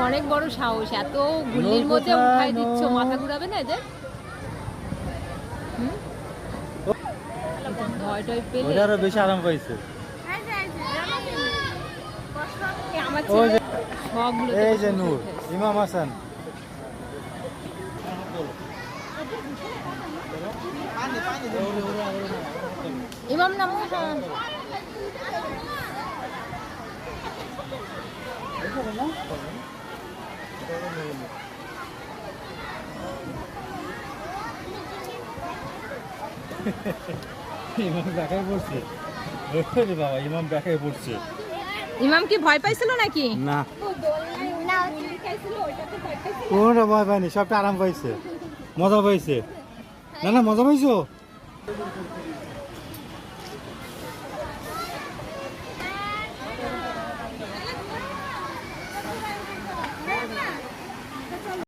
অনেক বড় সাহস, এত গুলির মধ্যে উঠাই দিচ্ছ, মাথা ঘুরাবে না এদের? ভয় টয় পেলে ওটা আরো বেশি আরাম পাইছে। আমার ওই যে সবগুলো এই যে নূর ইমাম হাসান। ইমাম নাম হাসান। ইমাম ব্যাখায় পড়ছে বাবা, ইমাম ব্যাখায় পড়ছে। ইমাম কি ভয় পাইছিল নাকি? না কোনটা ভয় পায়নি, সবটা আরাম পাইছে, মজা পাইছে। না না মজা পাইছো।